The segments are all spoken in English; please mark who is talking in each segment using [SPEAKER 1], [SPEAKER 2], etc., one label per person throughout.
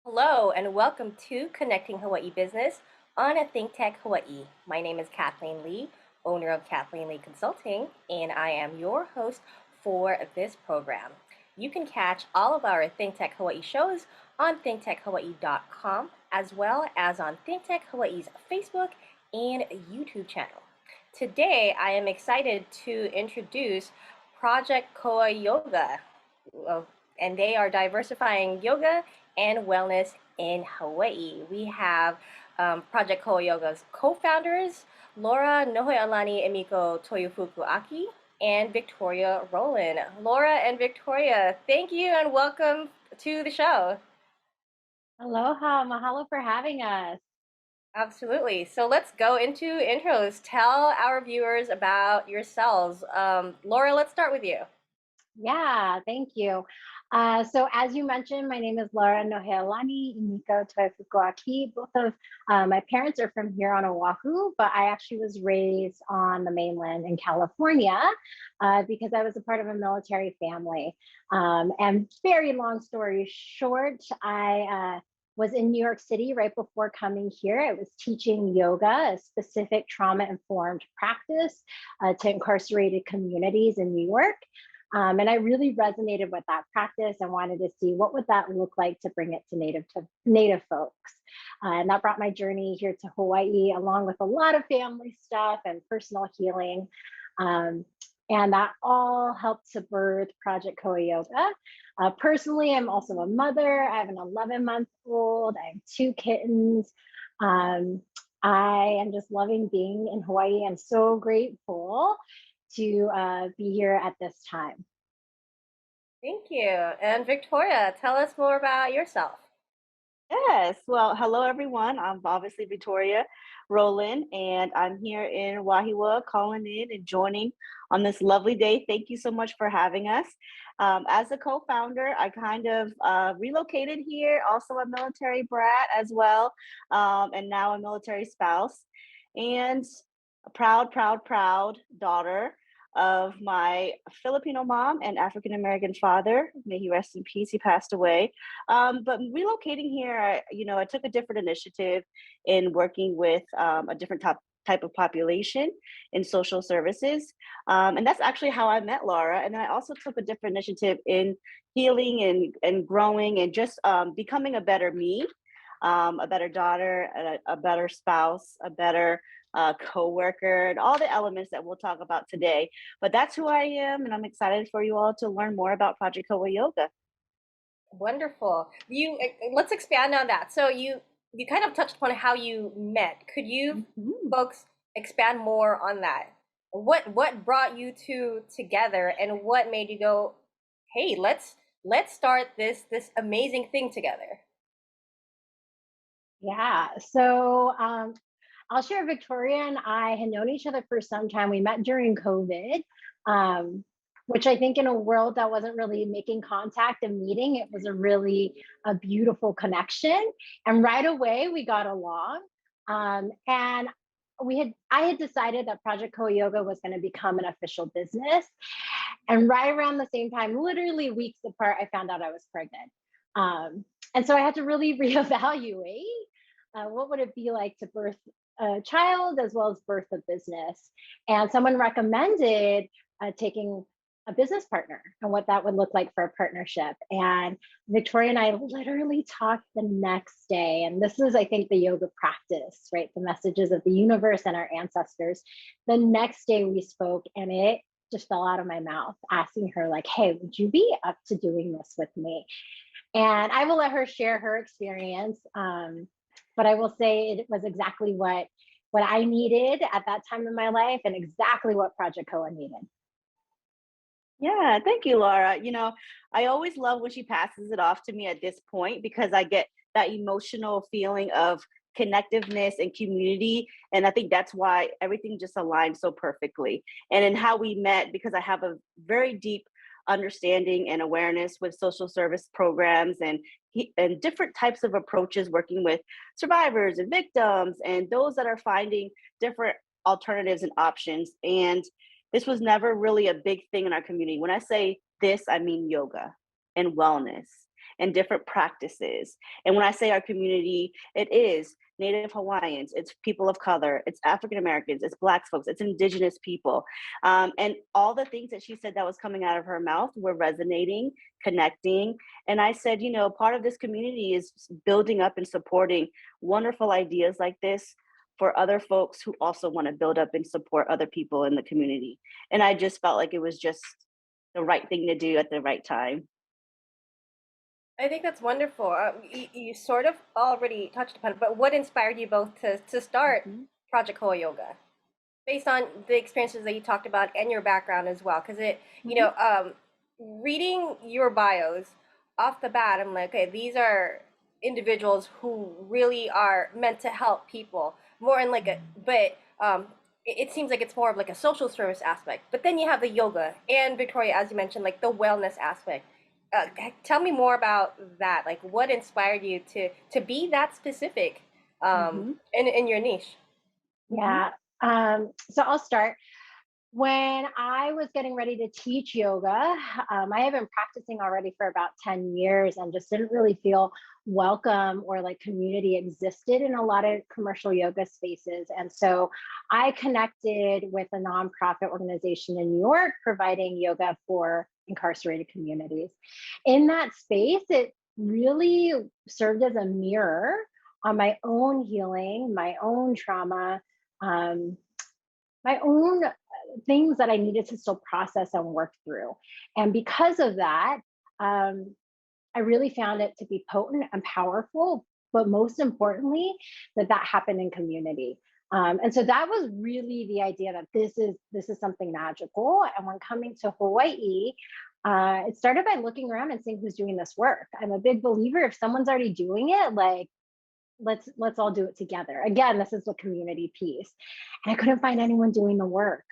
[SPEAKER 1] Hello and welcome to Connecting Hawaii Business on ThinkTech Hawaii. My name is Kathleen Lee, owner of Kathleen Lee Consulting, and I am your host for this program. You can catch all of our ThinkTech Hawaii shows on thinktechhawaii.com as well as on ThinkTech Hawaii's Facebook and YouTube channel. Today, I am excited to introduce Project Koa Yoga, and they are diversifying yoga and wellness in Hawaii. We have Project Koa Yoga's co-founders, Laura, Nohealani, Emiko, Toyofuku-Aki, and Victoria Roland. Laura and Victoria, thank you and welcome to the show.
[SPEAKER 2] Aloha, mahalo for having us.
[SPEAKER 1] Absolutely. So let's go into intros. Tell our viewers about yourselves. Laura, let's start with you.
[SPEAKER 2] Yeah, thank you. So as you mentioned, my name is Laura Nohealani, Emiko, Toyofuku-Aki. Both of my parents are from here on Oahu, but I actually was raised on the mainland in California because I was a part of a military family. And very long story short, I was in New York City right before coming here. I was teaching yoga, a specific trauma-informed practice to incarcerated communities in New York. And I really resonated with that practice and wanted to see what would that look like to bring it to native folks. And that brought my journey here to Hawaii, along with a lot of family stuff and personal healing. And that all helped to birth Project Koa Yoga. Personally, I'm also a mother. I have an 11-month-old. I have two kittens. I am just loving being in Hawaii. I'm so grateful to be here at this time.
[SPEAKER 1] Thank you. And Victoria, tell us more about yourself.
[SPEAKER 3] Yes. Well, hello everyone. I'm obviously Victoria Roland, and I'm here in Wahiwa calling in and joining on this lovely day. Thank you so much for having us. As a co-founder, I kind of relocated here, also a military brat as well, and now a military spouse, and a proud daughter of my Filipino mom and African American father. May he rest in peace. He passed away. But relocating here, I took a different initiative in working with a different type of population in social services. And that's actually how I met Laura. And then I also took a different initiative in healing and growing and just becoming a better me, a better daughter, a better spouse, a better co-worker, and all the elements that we'll talk about today. But that's who I am, and I'm excited for you all to learn more about Project Koa Yoga.
[SPEAKER 1] Wonderful. Let's expand on that. So you kind of touched upon how you met. Could you
[SPEAKER 3] Mhm.
[SPEAKER 1] folks expand more on that? What brought you two together and what made you go, "Hey, let's start this amazing thing together."
[SPEAKER 2] Yeah. So I'll share Victoria and I had known each other for some time. We met during COVID, um, which I think in a world that wasn't really making contact and meeting, it was a beautiful connection. And right away we got along. And I had decided that Project Koa Yoga was going to become an official business. And right around the same time, literally weeks apart, I found out I was pregnant. And so I had to really reevaluate what would it be like to birth a child as well as birth a business. And someone recommended taking a business partner and what that would look like for a partnership. And Victoria and I literally talked the next day. And this is, I think, the yoga practice, right? The messages of the universe and our ancestors. The next day we spoke, and it just fell out of my mouth, asking her, like, hey, would you be up to doing this with me? And I will let her share her experience. But I will say it was exactly what I needed at that time in my life and exactly what Project Koa needed.
[SPEAKER 3] Yeah, thank you, Laura. I always love when she passes it off to me at this point because I get that emotional feeling of connectiveness and community. And I think that's why everything just aligned so perfectly. And in how we met, because I have a very deep understanding and awareness with social service programs and different types of approaches working with survivors and victims and those that are finding different alternatives and options. And this was never really a big thing in our community. When I say this, I mean yoga and wellness and different practices. And when I say our community, it is Native Hawaiians, it's people of color, it's African Americans, it's Black folks, it's Indigenous people. And all the things that she said that was coming out of her mouth were resonating, connecting. And I said, you know, part of this community is building up and supporting wonderful ideas like this for other folks who also want to build up and support other people in the community. And I just felt like it was just the right thing to do at the right time.
[SPEAKER 1] I think that's wonderful. You sort of already touched upon it, but what inspired you both to start
[SPEAKER 3] Mhm.
[SPEAKER 1] Project Koa Yoga? Based on the experiences that you talked about and your background as well, because
[SPEAKER 3] Mhm.
[SPEAKER 1] reading your bios off the bat, I'm like, okay, these are individuals who really are meant to help people more in like a, but it seems like it's more of like a social service aspect. But then you have the yoga and Victoria, as you mentioned, like the wellness aspect. Tell me more about that. Like, what inspired you to be that specific
[SPEAKER 3] Mhm.
[SPEAKER 1] in your niche?
[SPEAKER 3] Mhm.
[SPEAKER 2] Yeah. So I'll start. When I was getting ready to teach yoga, I have been practicing already for about 10 years and just didn't really feel welcome or like community existed in a lot of commercial yoga spaces. And so I connected with a nonprofit organization in New York providing yoga for incarcerated communities. In that space, it really served as a mirror on my own healing, my own trauma, um, my own things that I needed to still process and work through. And because of that, um, I really found it to be potent and powerful, but most importantly, that that happened in community. And so that was really the idea that this is something magical. And when coming to Hawaii, it started by looking around and seeing who's doing this work. I'm a big believer if someone's already doing it, like let's all do it together. Again, this is the community piece, and I couldn't find anyone doing the work.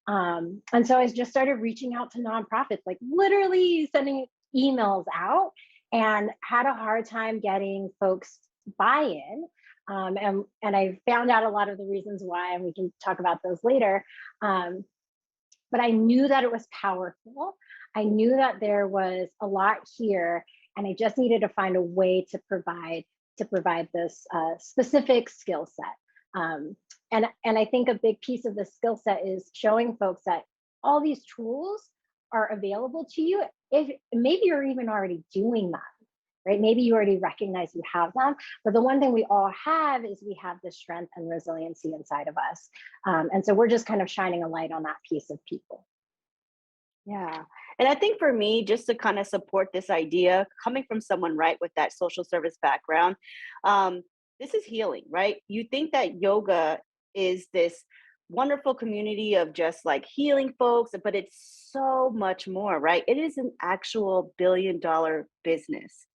[SPEAKER 2] And so I just started reaching out to nonprofits, like literally sending emails out, and had a hard time getting folks buy-in. And I found out a lot of the reasons why, and we can talk about those later. Um, but I knew that it was powerful. I knew that there was a lot here, and I just needed to find a way to provide this specific skill set. And I think a big piece of the skill set is showing folks that all these tools are available to you if maybe you're even already doing that, right? Maybe you already recognize you have them, but the one thing we all have is we have the strength and resiliency inside of us. And so we're just kind of shining a light on that piece of people.
[SPEAKER 3] Yeah. And I think for me, just to kind of support this idea, coming from someone, right, with that social service background, um, this is healing, right? You think that yoga is this wonderful community of just like healing folks, but it's so much more, right? It is an actual $1 billion business.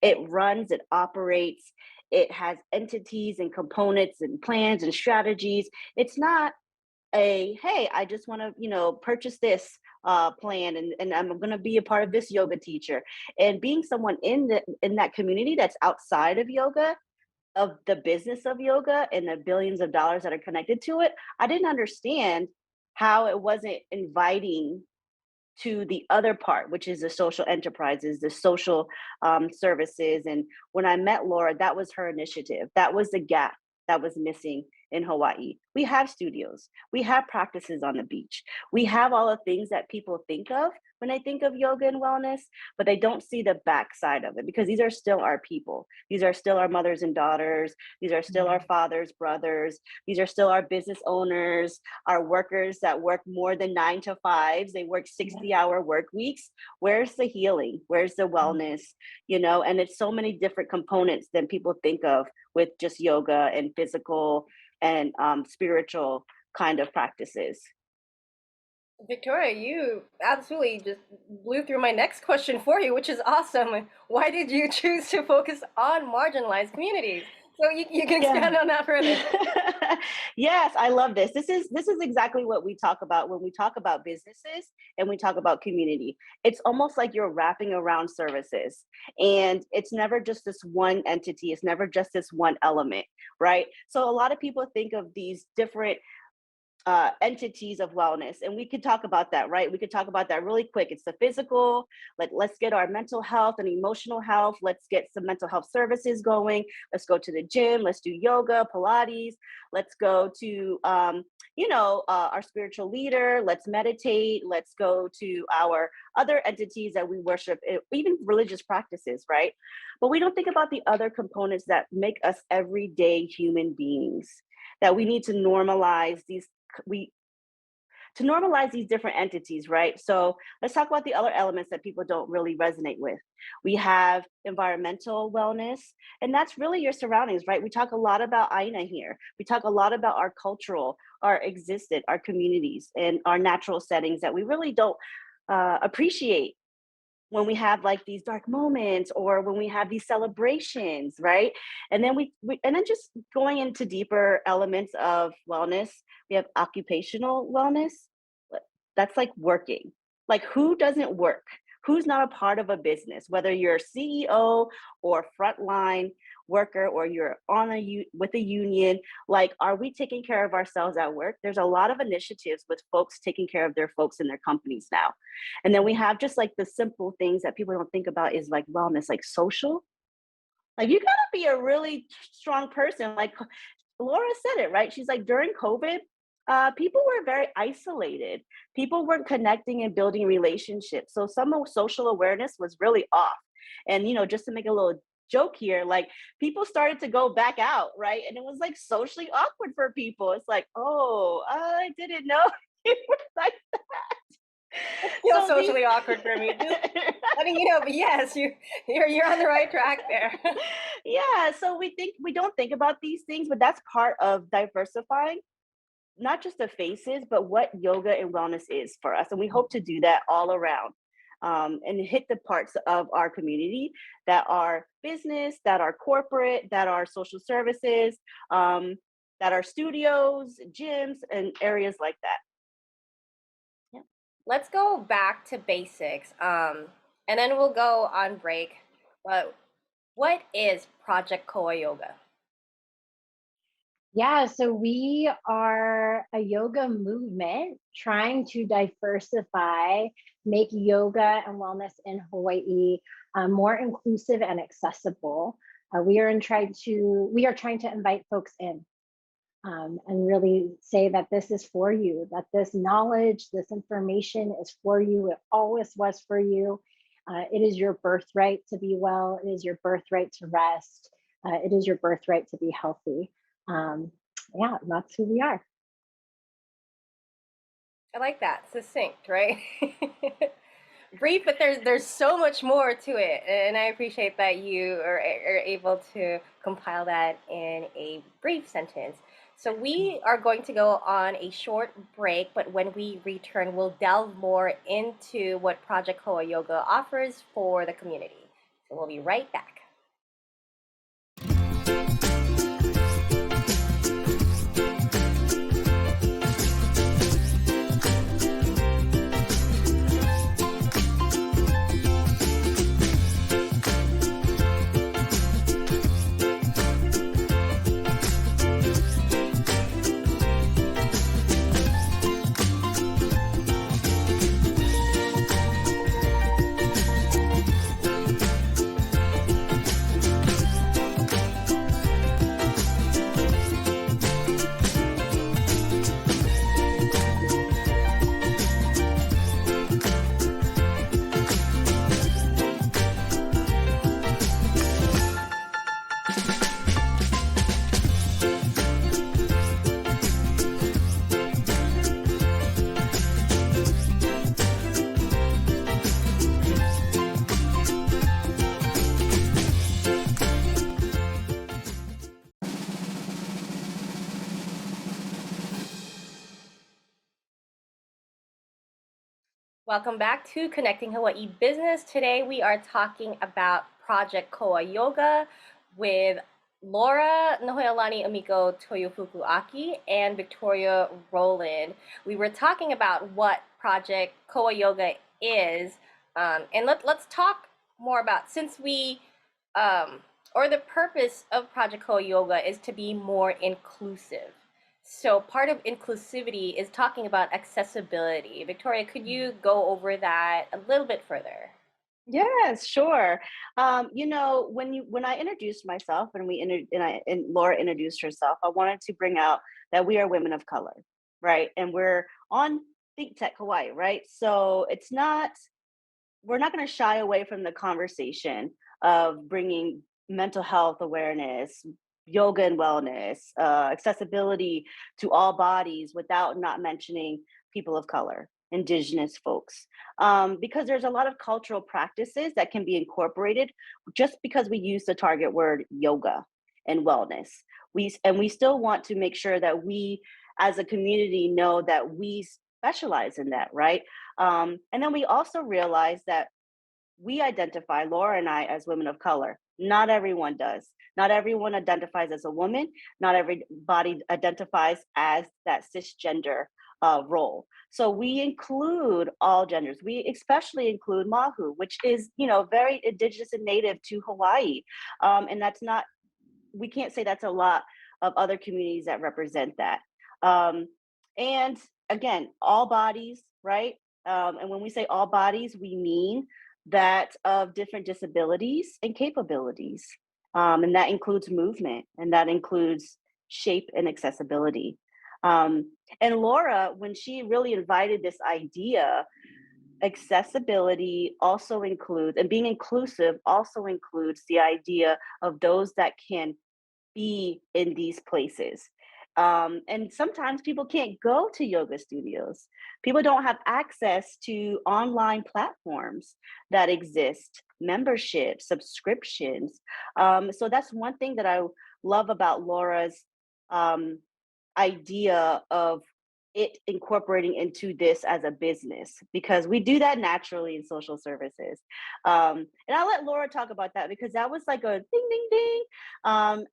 [SPEAKER 3] It runs, it operates, it has entities and components and plans and strategies. It's not a hey, I just want to, purchase this plan, and I'm going to be a part of this yoga teacher. And being someone in that community that's outside of yoga, of the business of yoga and the billions of dollars that are connected to it, I didn't understand how it wasn't inviting to the other part, which is the social enterprises, the social services. And when I met Laura, that was her initiative. That was the gap that was missing in Hawaii. We have studios, we have practices on the beach, we have all the things that people think of when they think of yoga and wellness, but they don't see the backside of it because these are still our people. These are still our mothers and daughters. These are still our fathers, brothers. These are still our business owners, our workers that work more than 9 to 5s. They work 60-hour work weeks. Where's the healing? Where's the wellness? And it's so many different components than people think of with just yoga and physical and spiritual kind of practices.
[SPEAKER 1] Victoria, you absolutely just blew through my next question for you, which is awesome. Why did you choose to focus on marginalized communities? So you can
[SPEAKER 3] Yeah.
[SPEAKER 1] expand on that further.
[SPEAKER 3] Yes, I love this. This is exactly what we talk about when we talk about businesses and we talk about community. It's almost like you're wrapping around services, and it's never just this one entity, it's never just this one element, right? So a lot of people think of these different entities of wellness, and we could talk about that, right? We could talk about that really quick. It's the physical, like let's get our mental health and emotional health. Let's get some mental health services going. Let's go to the gym. Let's do yoga, Pilates. Let's go to our spiritual leader. Let's meditate. Let's go to our other entities that we worship, even religious practices, right? But we don't think about the other components that make us everyday human beings, that we need to normalize these different entities, right? So let's talk about the other elements that people don't really resonate with. We have environmental wellness, and that's really your surroundings, right? We talk a lot about Aina here. We talk a lot about our cultural, our existent, our communities, and our natural settings that we really don't appreciate when we have like these dark moments or when we have these celebrations, right? And then and then just going into deeper elements of wellness, we have occupational wellness. That's like working. Like, who doesn't work? Who's not a part of a business, whether you're a CEO or frontline worker, or you're with a union? Like, are we taking care of ourselves at work? There's a lot of initiatives with folks taking care of their folks in their companies now. And then we have just like the simple things that people don't think about is like wellness, like social. Like, you gotta be a really strong person. Like Laura said it, right? She's like, during COVID, people were very isolated. People weren't connecting and building relationships. So some of social awareness was really off. And, just to make a little joke here, like, people started to go back out, right? And it was like socially awkward for people. It's like, oh, I didn't know it was like that.
[SPEAKER 1] It feels socially awkward for me too. I mean, but yes, you're on the right track there.
[SPEAKER 3] Yeah, so we don't think about these things, but that's part of diversifying, not just the faces, but what yoga and wellness is for us. And we hope to do that all around, and hit the parts of our community that are business, that are corporate, that are social services, that are studios, gyms, and areas like that.
[SPEAKER 1] Yeah. Let's go back to basics, and then we'll go on break. But what is Project Koa Yoga?
[SPEAKER 2] Yeah, so we are a yoga movement trying to diversify, make yoga and wellness in Hawaii more inclusive and accessible. We are trying to invite folks in, and really say that this is for you, that this knowledge, this information is for you. It always was for you. It is your birthright to be well. It is your birthright to rest. It is your birthright to be healthy. Yeah, that's who we are.
[SPEAKER 1] I like that, succinct, right? Brief, but there's so much more to it, and I appreciate that you are able to compile that in a brief sentence. So we are going to go on a short break, but when we return, we'll delve more into what Project Koa Yoga offers for the community. So we'll be right back. Welcome back to Connecting Hawaii Business. Today we are talking about Project Koa Yoga with Laura, Nohealani, Emiko, Toyofuku-Aki, and Victoria Roland. We were talking about what Project Koa Yoga is, and let's talk more about, since or the purpose of Project Koa Yoga is to be more inclusive. So part of inclusivity is talking about accessibility. Victoria, could you go over that a little bit further?
[SPEAKER 3] Yes, sure. When I introduced myself and and Laura introduced herself, I wanted to bring out that we are women of color, right? And we're on ThinkTech Hawaii, right? So we're not going to shy away from the conversation of bringing mental health awareness, yoga and wellness, accessibility to all bodies without not mentioning people of color, indigenous folks, because there's a lot of cultural practices that can be incorporated just because we use the target word yoga and wellness. We still want to make sure that we as a community know that we specialize in that, right? And then we also realize that we identify, Laura and I, as women of color. Not everyone does. Not everyone identifies as a woman. Not everybody identifies as that cisgender role. So we include all genders. We especially include Mahu, which is, very indigenous and native to Hawaii. And that's not, we can't say that's a lot of other communities that represent that. Um, and again, all bodies, right? And when we say all bodies, we mean that of different disabilities and capabilities. And that includes movement and that includes shape and accessibility. And Laura, when she really invited this idea, accessibility also includes, and being inclusive also includes the idea of those that can be in these places. And sometimes people can't go to yoga studios. People don't have access to online platforms that exist, memberships, subscriptions. So that's one thing that I love about Laura's um, idea of it incorporating into this as a business, because we do that naturally in social services. And I'll let Laura talk about that because that was like a ding, ding, ding.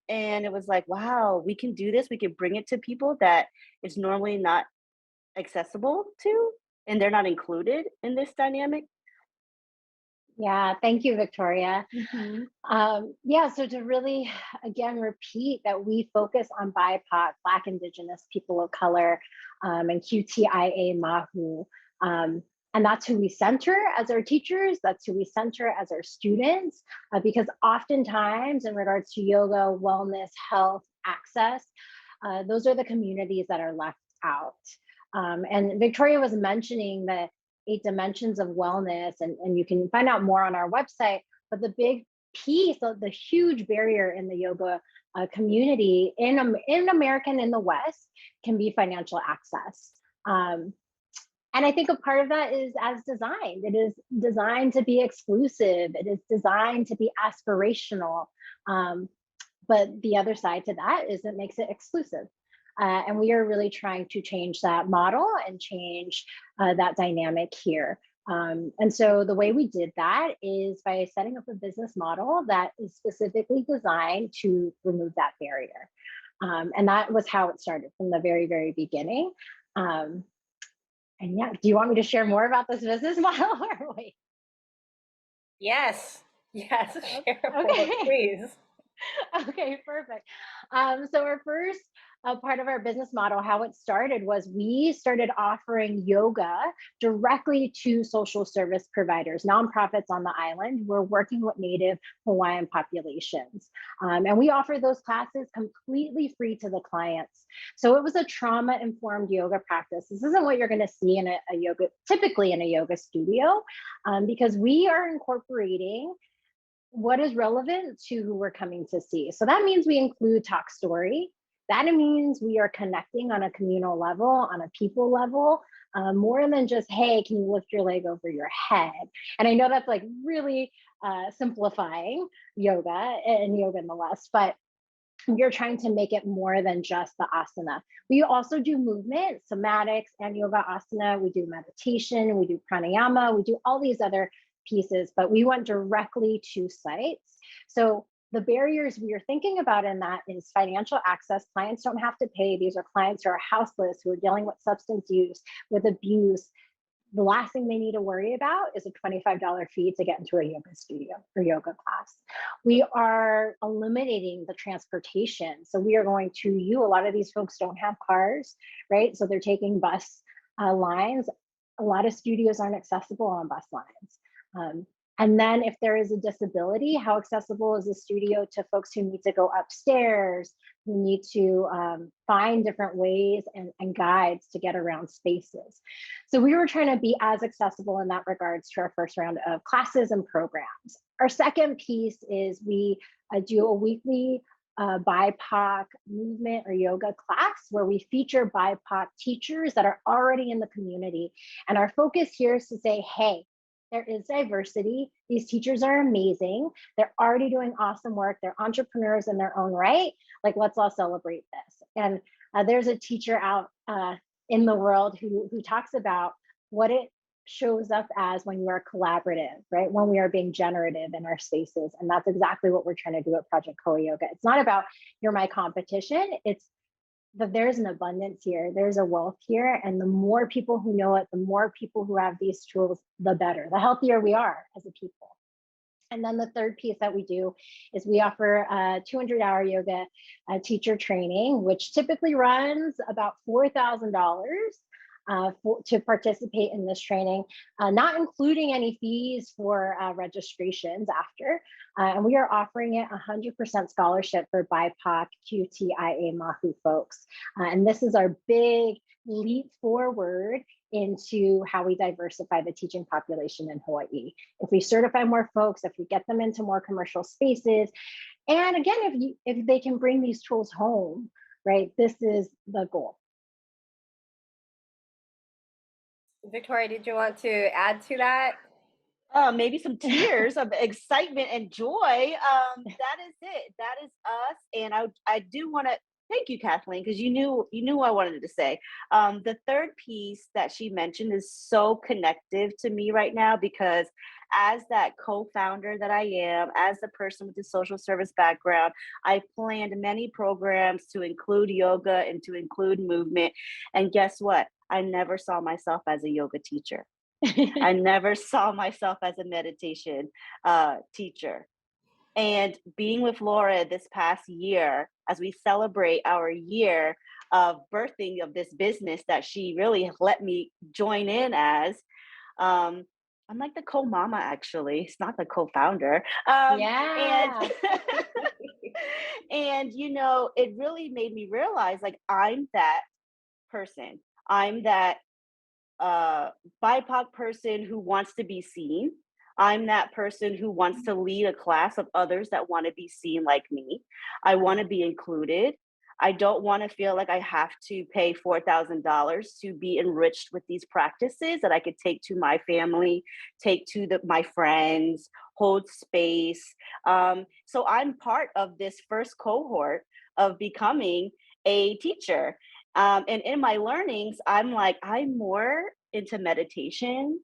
[SPEAKER 3] And it was like, wow, we can do this. We can bring it to people that it's normally not accessible to, and they're not included in this dynamic.
[SPEAKER 2] Yeah, thank you, Victoria.
[SPEAKER 3] Mhm.
[SPEAKER 2] Yeah, so to really, again, repeat that we focus on BIPOC, Black, Indigenous, people of color, and QTIA Mahu. And that's who we center as our teachers, that's who we center as our students, because oftentimes, in regards to yoga, wellness, health, access, those are the communities that are left out. And Victoria was mentioning that 8 dimensions of wellness, and you can find out more on our website. But the big piece of the huge barrier in the yoga community in America and in the West can be financial access. And I think a part of that is as designed. It is designed to be exclusive. It is designed to be aspirational. Um, but the other side to that is it makes it exclusive. And we are really trying to change that model and change that dynamic here. And so the way we did that is by setting up a business model that is specifically designed to remove that barrier. And that was how it started from the very, very beginning. Um, and yeah, do you want me to share more about this business model or wait?
[SPEAKER 1] Yes, yes, share more,
[SPEAKER 2] Okay.
[SPEAKER 1] please.
[SPEAKER 2] Okay, perfect. So our first part of our business model, how it started was we started offering yoga directly to social service providers, nonprofits on the island. We're working with Native Hawaiian populations. And we offer those classes completely free to the clients. So it was a trauma-informed yoga practice. This isn't what you're gonna see in a yoga, typically in a yoga studio, because we are incorporating what is relevant to who we're coming to see. So that means we include talk story. That means we are connecting on a communal level, on a people level, more than just, hey, can you lift your leg over your head? And I know that's like really simplifying yoga and yoga in the West, but you're trying to make it more than just the asana. We also do movement, somatics, and yoga asana. We do meditation, we do pranayama, we do all these other pieces, but we went directly to sites. So the barriers we are thinking about in that is financial access. Clients don't have to pay. These are clients who are houseless, who are dealing with substance use, with abuse. The last thing they need to worry about is a $25 fee to get into a yoga studio or yoga class. We are eliminating the transportation. So we are going to a lot of these folks don't have cars, right? So they're taking bus lines. A lot of studios aren't accessible on bus lines. And then if there is a disability, how accessible is a studio to folks who need to go upstairs, who need to find different ways and guides to get around spaces. So we were trying to be as accessible in that regards to our first round of classes and programs. Our second piece is we do a weekly BIPOC movement or yoga class where we feature BIPOC teachers that are already in the community. And our focus here is to say, hey, there is diversity. These teachers are amazing. They're already doing awesome work. They're entrepreneurs in their own right. Like, let's all celebrate this. And there's a teacher out in the world who talks about what it shows up as when you are collaborative, right? When we are being generative in our spaces. And that's exactly what we're trying to do at Project Koa Yoga. It's not about you're my competition. It's that there's an abundance here, there's a wealth here, and the more people who know it, the more people who have these tools, the better, the healthier we are as a people. And then the third piece that we do is we offer a 200-hour yoga teacher training, which typically runs about $4,000 to participate in this training, not including any fees for registrations after. And we are offering it 100% scholarship for BIPOC QTIA Mahu folks. And this is our big leap forward into how we diversify the teaching population in Hawaii. If we certify more folks, if we get them into more commercial spaces, and again, if they can bring these tools home, right, this is the goal.
[SPEAKER 1] Victoria, did you want to add to that?
[SPEAKER 3] Maybe some tears of excitement and joy. That is it. That is us. And I do want to thank you, Kathleen, because you knew what I wanted to say. The third piece that she mentioned is so connective to me right now, because as that co-founder that I am, as the person with the social service background, I planned many programs to include yoga and to include movement. And guess what? I never saw myself as a yoga teacher. I never saw myself as a meditation teacher. And being with Laura this past year, as we celebrate our year of birthing of this business that she really let me join in as, I'm like the co-mama, actually. It's not the co-founder.
[SPEAKER 2] Yeah.
[SPEAKER 3] And, it really made me realize, like, I'm that person. I'm that BIPOC person who wants to be seen. I'm that person who wants to lead a class of others that want to be seen like me. I want to be included. I don't want to feel like I have to pay $4,000 to be enriched with these practices that I could take to my family, take to my friends, hold space. So I'm part of this first cohort of becoming a teacher. And in my learnings, I'm more into meditation.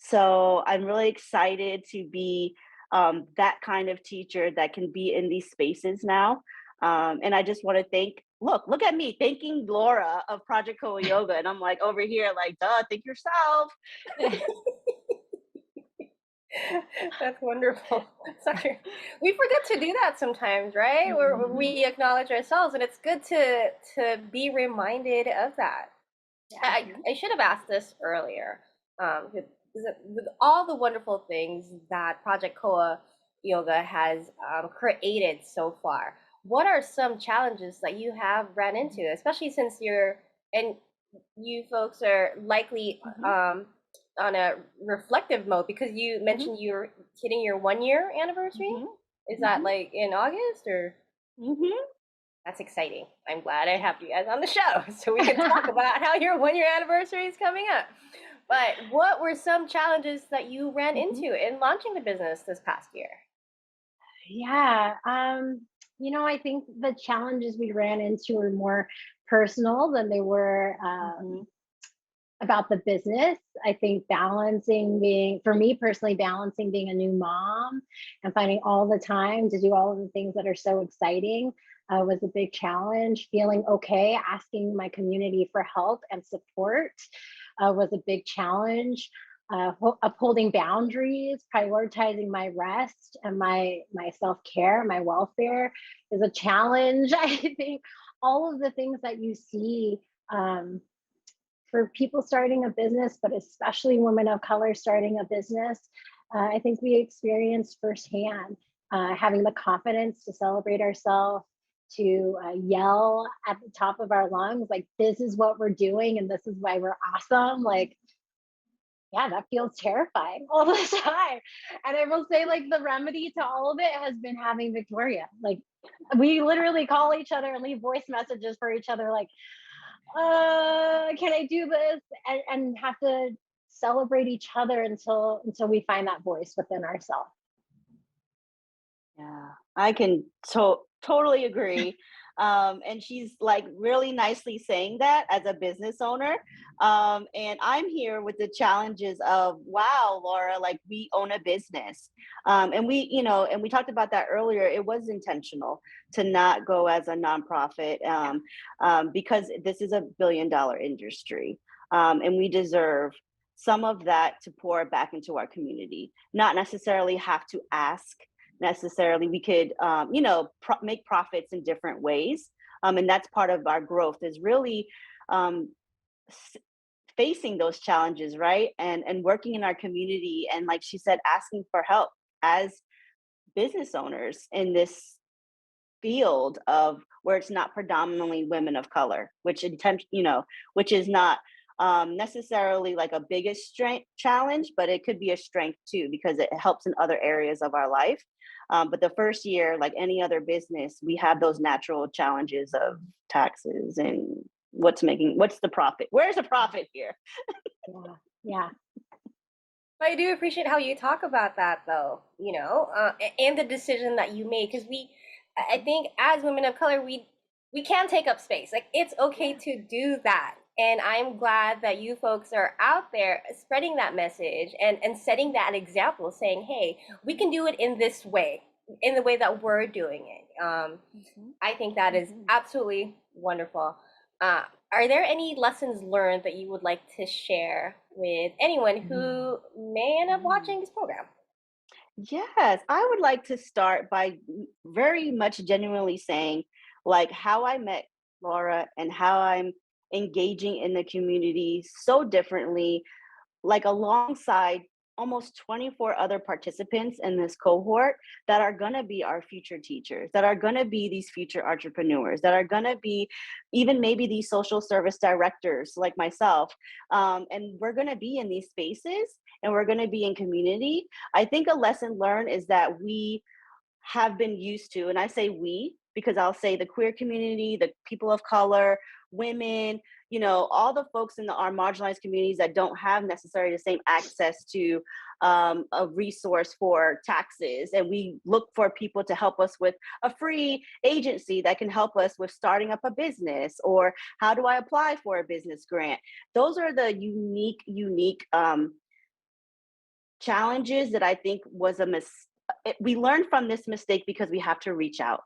[SPEAKER 3] So I'm really excited to be that kind of teacher that can be in these spaces now. And I just want to look at me thanking Laura of Project Koa Yoga. And I'm like over here, like, duh, thank yourself.
[SPEAKER 1] That's wonderful. Sorry. We forget to do that sometimes, right? Where we acknowledge ourselves, and it's good to be reminded of that. Yeah. I should have asked this earlier. With all the wonderful things that Project Koa Yoga has created so far, what are some challenges that you have ran into, especially since you folks are likely on a reflective mode, because you mentioned you're hitting your 1-year anniversary. Is that like in August or? That's exciting. I'm glad I have you guys on the show so we can talk about how your 1-year anniversary is coming up. But what were some challenges that you ran into in launching the business this past year?
[SPEAKER 2] Yeah, I think the challenges we ran into were more personal than they were about the business. I think for me personally, balancing being a new mom and finding all the time to do all of the things that are so exciting was a big challenge. Feeling okay, asking my community for help and support was a big challenge. upholding boundaries, prioritizing my rest and my self-care, my welfare is a challenge. I think all of the things that you see for people starting a business, but especially women of color starting a business, I think we experienced firsthand having the confidence to celebrate ourselves, to yell at the top of our lungs, like, this is what we're doing and this is why we're awesome. Like, yeah, that feels terrifying all the time. And I will say, like, the remedy to all of it has been having Victoria. Like, we literally call each other and leave voice messages for each other, like, can I do this? And have to celebrate each other until we find that voice within ourselves.
[SPEAKER 3] Yeah, I can totally agree. And she's like really nicely saying that as a business owner. And I'm here with the challenges of, wow, Laura, like we own a business. And and we talked about that earlier. It was intentional to not go as a nonprofit because this is $1 billion industry. And we deserve some of that to pour back into our community, not necessarily have to ask necessarily. We could make profits in different ways, and that's part of our growth is really facing those challenges, right, and working in our community, and like she said, asking for help as business owners in this field of where it's not predominantly women of color, which which is not necessarily like a biggest strength challenge, but it could be a strength too because it helps in other areas of our life. But the first year, like any other business, we have those natural challenges of taxes and what's the profit? Where's the profit here?
[SPEAKER 2] Yeah, yeah.
[SPEAKER 1] But I do appreciate how you talk about that, though, and the decision that you made, because I think as women of color, we can take up space. Like, it's okay to do that. And I'm glad that you folks are out there spreading that message and setting that example, saying, hey, we can do it in this way, in the way that we're doing it. I think that is absolutely wonderful. Are there any lessons learned that you would like to share with anyone who may end up watching this program?
[SPEAKER 3] Yes, I would like to start by very much genuinely saying, like, how I met Laura and how I'm engaging in the community so differently, like alongside almost 24 other participants in this cohort that are going to be our future teachers, that are going to be these future entrepreneurs, that are going to be even maybe these social service directors like myself. And we're going to be in these spaces and we're going to be in community. I think a lesson learned is that we have been used to, and I say we because I'll say the queer community, the people of color, women, all the folks in our marginalized communities that don't have necessarily the same access to a resource for taxes. And we look for people to help us with a free agency that can help us with starting up a business, or how do I apply for a business grant? Those are the unique challenges that I think was we learned from this mistake because we have to reach out,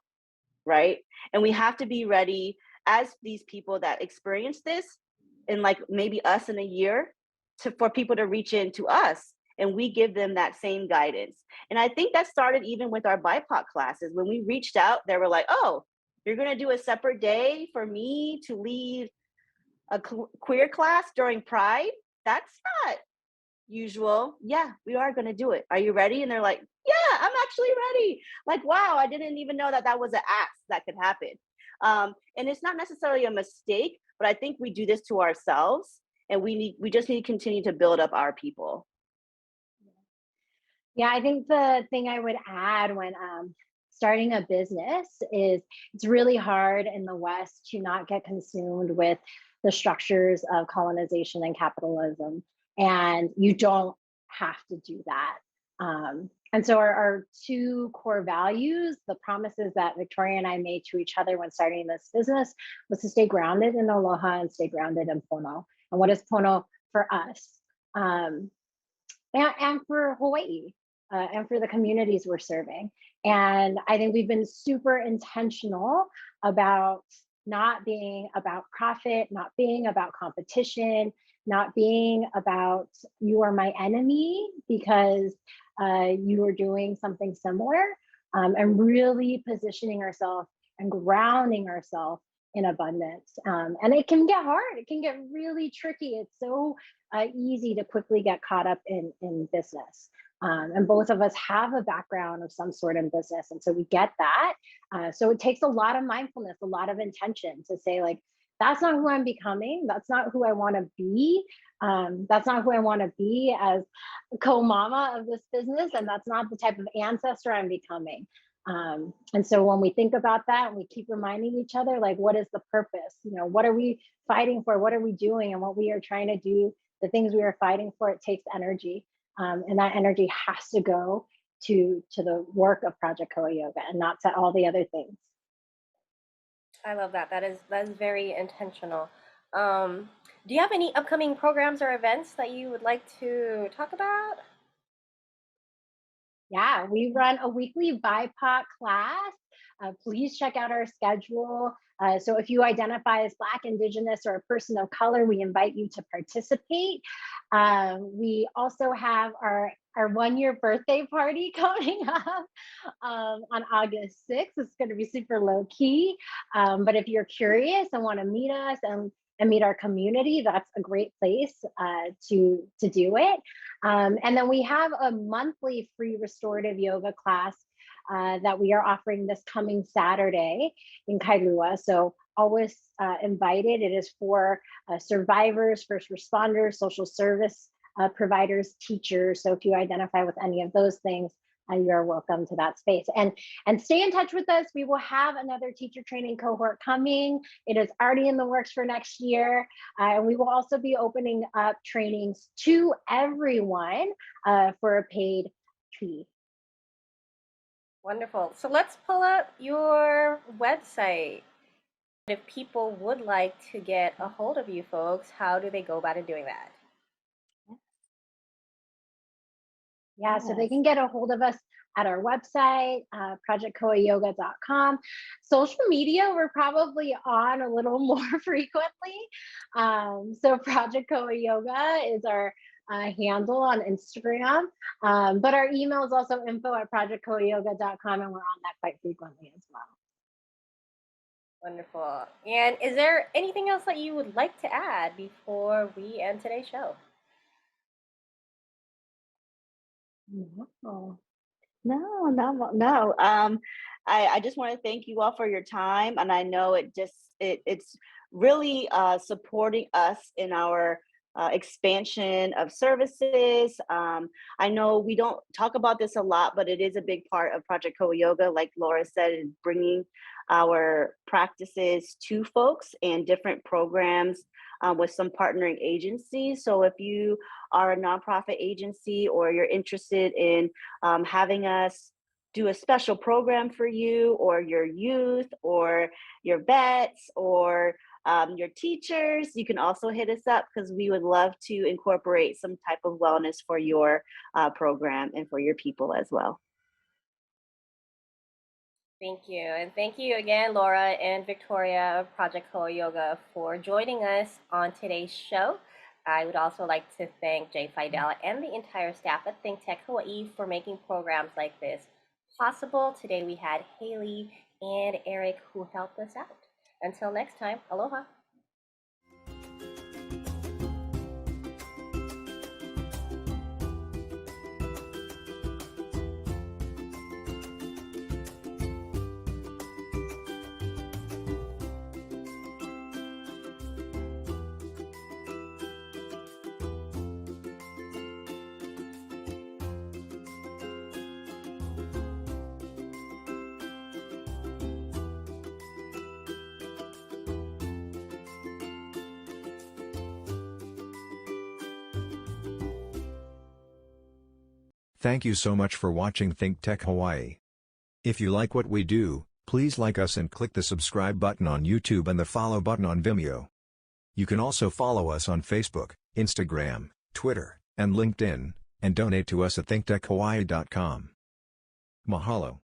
[SPEAKER 3] right? And we have to be ready as these people that experience this, and like maybe us in a year, for people to reach into us and we give them that same guidance. And I think that started even with our BIPOC classes. When we reached out, they were like, oh, you're going to do a separate day for me to lead a queer class during Pride? That's not usual. Yeah, we are going to do it. Are you ready? And they're like, yeah, I'm actually ready. Like, wow, I didn't even know that was an act that could happen. And it's not necessarily a mistake, but I think we do this to ourselves, and we just need to continue to build up our people.
[SPEAKER 2] Yeah, I think the thing I would add when starting a business is it's really hard in the West to not get consumed with the structures of colonization and capitalism. And you don't have to do that. And so our two core values, the promises that Victoria and I made to each other when starting this business, was to stay grounded in Aloha and stay grounded in Pono. And what is Pono for us? And for Hawaii, and for the communities we're serving. And I think we've been super intentional about not being about profit, not being about competition, not being about you are my enemy because you are doing something similar, and really positioning ourselves and grounding ourselves in abundance. And it can get hard. It can get really tricky. It's so easy to quickly get caught up in business. And both of us have a background of some sort in business. And so we get that. So it takes a lot of mindfulness, a lot of intention to say, like, that's not who I'm becoming. That's not who I want to be. That's not who I want to be as co-mama of this business. And that's not the type of ancestor I'm becoming. And so when we think about that and we keep reminding each other, like, what is the purpose? You know, what are we fighting for? What are we doing? And what we are trying to do, the things we are fighting for, it takes energy. And that energy has to go to the work of Project Koa Yoga and not to all the other things.
[SPEAKER 1] I love that. That is very intentional. Do you have any upcoming programs or events that you would like to talk about?
[SPEAKER 2] Yeah, we run a weekly BIPOC class. Please check out our schedule. So if you identify as Black, Indigenous, or a person of color, we invite you to participate. We also have our 1-year birthday party coming up on August 6th. It's going to be super low key. But if you're curious and want to meet us and meet our community, that's a great place to do it. And then we have a monthly free restorative yoga class that we are offering this coming Saturday in Kailua. So always invited. It is for survivors, first responders, social service providers, teachers. So if you identify with any of those things, you're welcome to that space. And stay in touch with us. We will have another teacher training cohort coming. It is already in the works for next year. And we will also be opening up trainings to everyone for a paid fee.
[SPEAKER 1] Wonderful. So let's pull up your website. If people would like to get a hold of you folks, how do they go about doing that?
[SPEAKER 2] Yeah, so they can get a hold of us at our website, projectkoayoga.com. Social media, we're probably on a little more frequently. So Project Koa Yoga is our handle on Instagram. But our email is also info@projectkoayoga.com, and we're on that quite frequently as well.
[SPEAKER 1] Wonderful. And is there anything else that you would like to add before we end today's show?
[SPEAKER 3] No. I just want to thank you all for your time, and I know it's really supporting us in our expansion of services. I know we don't talk about this a lot, but it is a big part of Project Koa Yoga, like Laura said, in bringing our practices to folks and different programs with some partnering agencies. So if you are a nonprofit agency or you're interested in having us do a special program for you or your youth or your vets or your teachers, you can also hit us up because we would love to incorporate some type of wellness for your program and for your people as well.
[SPEAKER 1] Thank you. And thank you again, Laura and Victoria of Project Koa Yoga, for joining us on today's show. I would also like to thank Jay Fidel and the entire staff at ThinkTech Hawaii for making programs like this possible. Today we had Haley and Eric who helped us out. Until next time, aloha.
[SPEAKER 4] Thank you so much for watching ThinkTech Hawaii. If you like what we do, please like us and click the subscribe button on YouTube and the follow button on Vimeo. You can also follow us on Facebook, Instagram, Twitter, and LinkedIn, and donate to us at thinktechhawaii.com. Mahalo.